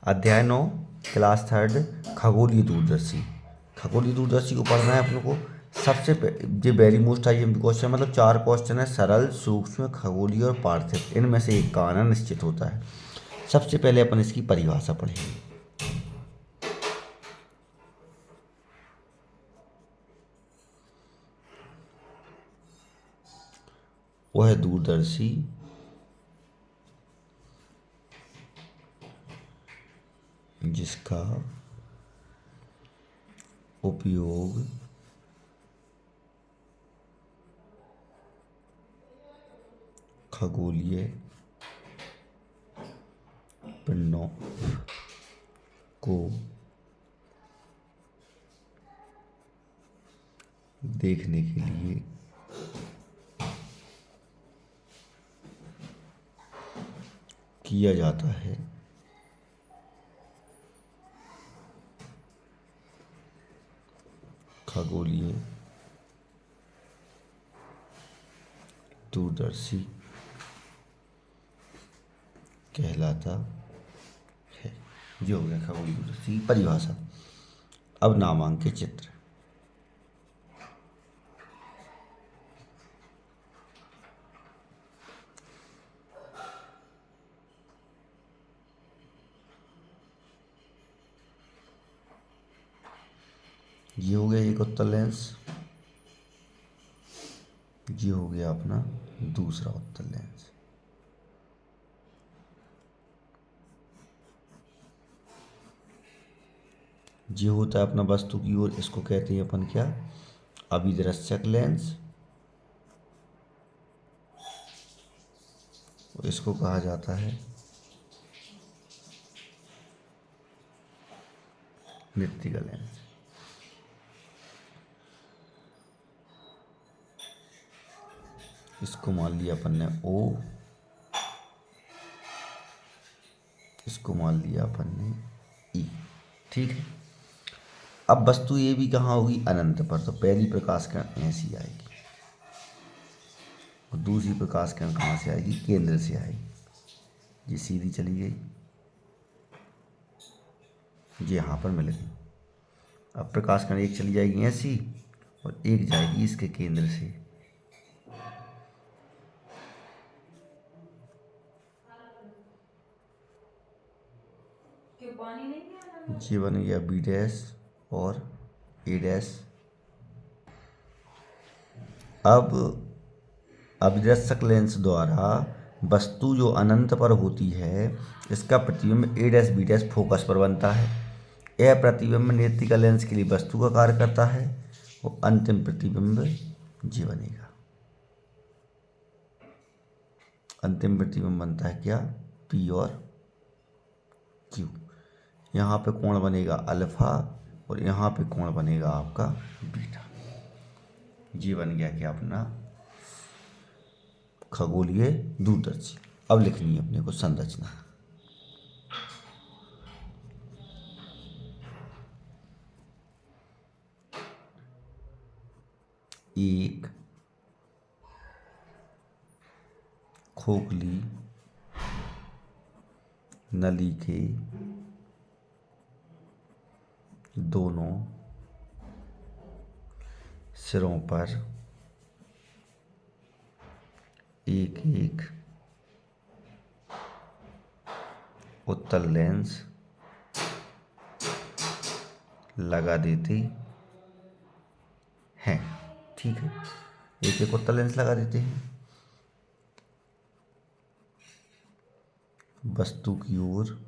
अध्याय 9 क्लास 3 खगोलीय दूरदर्शी। खगोलीय दूरदर्शी को पढ़ना है अपने को। ये वेरी मोस्ट आईएमपी क्वेश्चन, मतलब 4 क्वेश्चन है, सरल, सूक्ष्म, खगोलीय और पार्थिव। इनमें से एक का आना निश्चित होता है। सबसे पहले अपन इसकी परिभाषा पढ़ेंगे। वह दूरदर्शी जिसका उपयोग खगोलीय पिंडों को देखने के लिए किया जाता है। खगोलीय दूरदर्शी कहलाता है। ये हो गया खगोलीय दूरदर्शी की परिभाषा। अब नामांकित चित्र। ये हो गया एक उत्तल लेंस, ये हो गया अपना दूसरा उत्तल लेंस। ये होता है अपना वस्तु की ओर, इसको कहते हैं अपन क्या, अभिदर्शक लेंस। इसको कहा जाता है नेत्रिका लेंस। इसको मान लिया अपन ने O, इसको मान लिया अपन ने E। ठीक है। अब वस्तु ये भी कहाँ होगी, अनंत पर। तो पहली प्रकाश किरण ऐसी आएगी और दूसरी प्रकाश किरण कहाँ से आएगी, केंद्र से आएगी। ये सीधी चली गई, ये यहाँ पर मिल गई। अब प्रकाश किरण एक चली जाएगी ऐसी और एक जाएगी इसके केंद्र से। ये बन गया बी डैश और ए डैश। अब अभिदर्शक लेंस द्वारा वस्तु जो अनंत पर होती है, इसका प्रतिबिंब ए डैश बी डैश फोकस पर बनता है। यह प्रतिबिंब नेत्रिका लेंस के लिए वस्तु का कार्य करता है और अंतिम प्रतिबिंब ये बनेगा। अंतिम प्रतिबिंब बनता है क्या, पी और क्यू। यहाँ पे कोण बनेगा अल्फा और यहाँ पे कोण बनेगा आपका बीटा। ये बन गया क्या अपना खगोलीय दूरदर्शी। अब लिखनी है अपने को संरचना। एक खोखली नली के दोनों सिरों पर एक एक उत्तल लेंस लगा देते हैं। ठीक है, एक एक उत्तल लेंस लगा देते हैं। वस्तु की ओर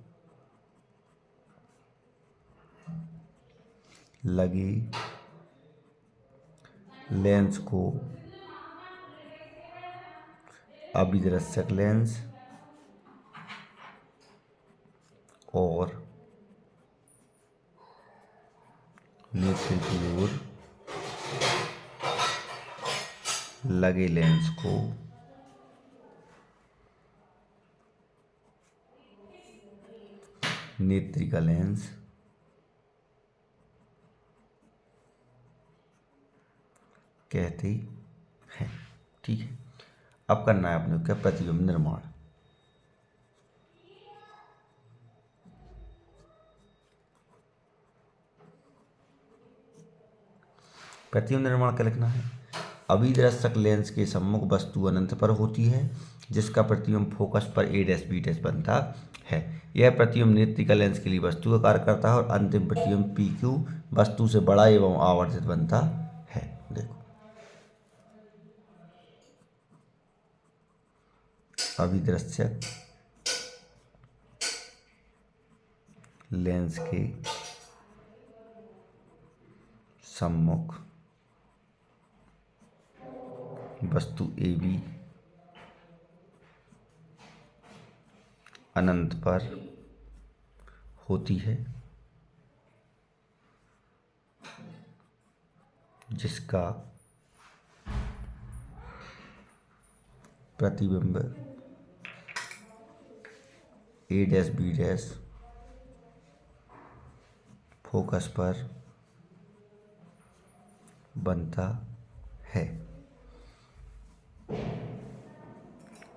लगे लेंस को अभिदर्शक लेंस और नेत्र की ओर लगे लेंस को नेत्रिका लेंस कहते हैं। ठीक है, अब करना है अपने को क्या, प्रतिबिंब निर्माण। प्रतिबिंब निर्माण क्या लिखना है? अभिदर्शक लेंस के सम्मुख वस्तु अनंत पर होती है जिसका प्रतिबिंब फोकस पर a डैश b डैश बनता है। यह प्रतिबिंब नेत्रिका लेंस के लिए वस्तु का कार्य करता है और अंतिम प्रतिबिंब PQ वस्तु से बड़ा एवं आवर्धित बनता है। देखो, अभिदर्शक लेंस के सम्मुख वस्तु AB अनंत पर होती है जिसका प्रतिबिंब a dash b dash focus पर बनता है।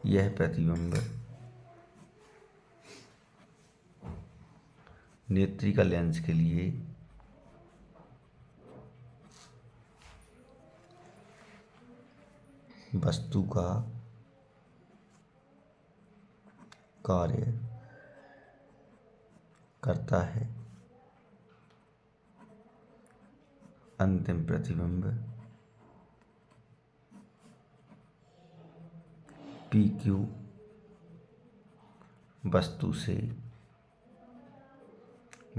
यह प्रतिबिंब नेत्रिका लेंस के लिए वस्तु का कार्य करता है। अंतिम प्रतिबिंब PQ वस्तु से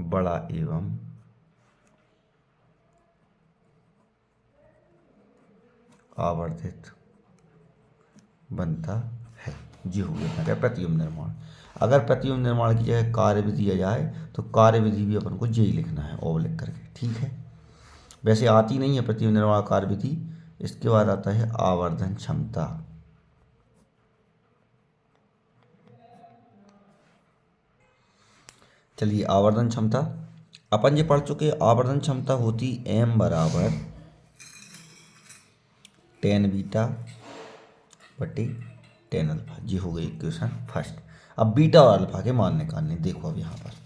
बड़ा एवं आवर्धित बनता है। जी हो गया क्या प्रतिबिंब निर्माण। अगर प्रतिबिंब निर्माण की जगह कार्य विधि दिया जाए तो कार्य विधि भी अपन को जे लिखना है ओ लिख करके, ठीक है। वैसे आती नहीं है प्रतिबिंब निर्माण कार्य विधि। इसके बाद आता है आवर्धन क्षमता। चलिए, आवर्धन क्षमता अपन ये पढ़ चुके। आवर्धन क्षमता होती m बराबर tan बीटा बटे tan अल्फा। जी हो गई इक्वेशन फर्स्ट। अब बीटा और अल्फा के मान निकालने। देखो अब यहाँ पर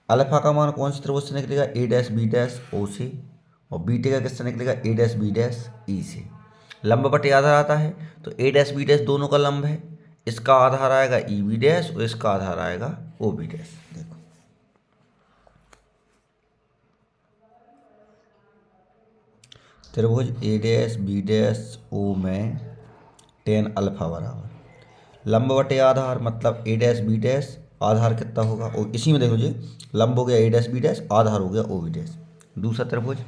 अल्फा का मान कौन सी त्रिभुज से निकलेगा? a dash b dash o से, और बीटे का किससे निकलेगा? a dash b dash e से। लंब बटे आधार आता है तो a डैश b डैश दोनों का लंब है। इसका आधार आएगा ई बी डैश और इसका आधार आएगा ओ बी डैश। देखो, त्रिभुज A dash B dash O में tan अल्फा बराबर लंब बटे आधार, मतलब a डैश बी डैश आधार कितना होगा? और इसी में देखो जी, लंब हो गया a डैश बी डैश, आधार हो गया ओ बी डैश। दूसरा त्रिभुज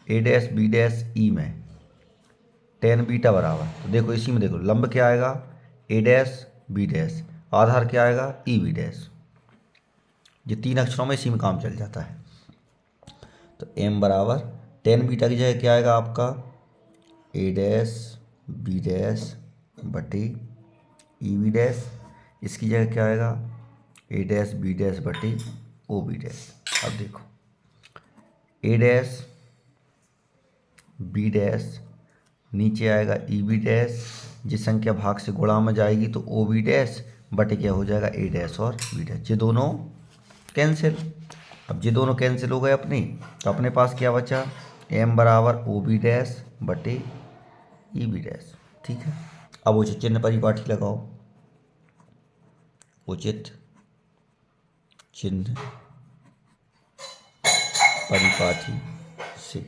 a dash B dash E में tan बीटा बराबर, तो देखो इसी में देखो लंब क्या आएगा? a डैश बी डैश, आधार क्या आएगा? E B dash. ये तीन अक्षरों में इसी में काम चल जाता है। तो m बराबर tan बीटा की जगह क्या आएगा आपका? a डैश बी डैश बटे ई बी डैश। इसकी जगह क्या आएगा? a डैश बी डैश बटे ओ बी डैश। अब देखो, a डैश बी डैश नीचे आएगा ई बी डैश, जिस संख्या भाग से गुणा में जाएगी तो ओ बी डैश बटे क्या हो जाएगा? ए डैश और बी डैश। ये दोनों कैंसिल। अब ये दोनों कैंसिल हो गए अपने, तो अपने पास क्या बचा? m बराबर ओ बी डैश बटे ई बी डैश, ठीक है। अब उचित चिन्ह परिपाटी लगाओ। उचित चिन्ह परिपाटी से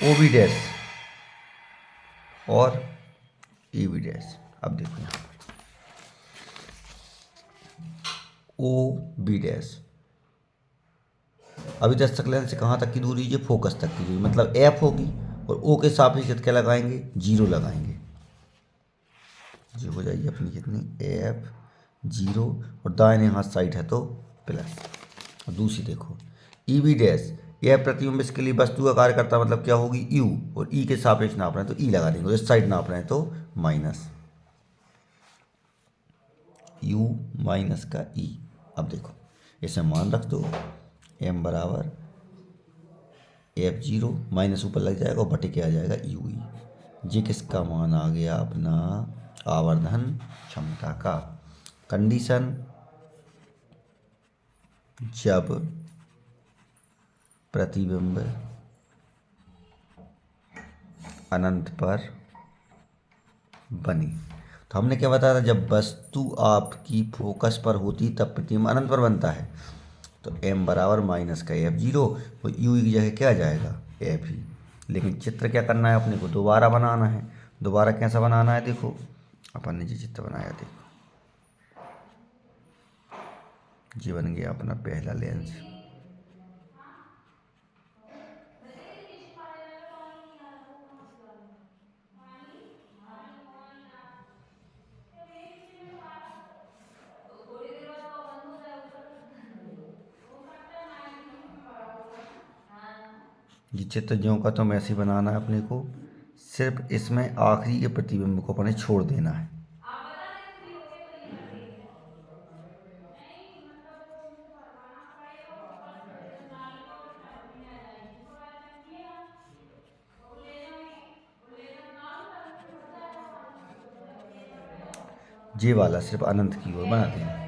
ओ बी डैश और ई बी डैश। अब देखो यहाँ पर ओ बी डैश अभिदर्शक लेंस से कहाँ तक की दूरी? ये फोकस तक की दूरी, मतलब एफ होगी, और ओ के सापेक्ष क्या लगाएंगे? जीरो लगाएंगे। जो हो जाएगी अपनी कितनी? एफ जीरो, और दाहिने हाथ साइड है तो प्लस। और दूसरी देखो ई बी डैश, यह प्रतिबिंब इसके लिए वस्तु का कार्य करता, मतलब क्या होगी? यू, और ई के सापेक्ष नाप रहे हैं तो ई लगा देंगे, इस साइड नाप रहे हैं तो माइनस यू माइनस का ई। अब देखो इसे मान रख दो, m बराबर एफ जीरो, माइनस ऊपर लग जाएगा और बटे क्या आ जाएगा? यू ई। ये किसका मान आ गया अपना? आवर्धन क्षमता का। कंडीशन, जब प्रतिबिंब अनंत पर बनी। तो हमने क्या बताया था, जब वस्तु आपकी फोकस पर होती तब प्रतिबिंब अनंत पर बनता है। तो m बराबर माइनस का F0, तो u की जगह क्या आ जाएगा, F ही। लेकिन चित्र क्या करना है अपने को, दोबारा बनाना है। दोबारा कैसा बनाना है, देखो अपन ने जो चित्र बनाया, देखो ये बन गया अपना पहला लेंस। ये चित्र ज्यों का त्यों ऐसे ही बनाना है अपने को, सिर्फ इसमें आखिरी के प्रतिबिंब को अपने छोड़ देना है। ये वाला सिर्फ अनंत की ओर बना देना।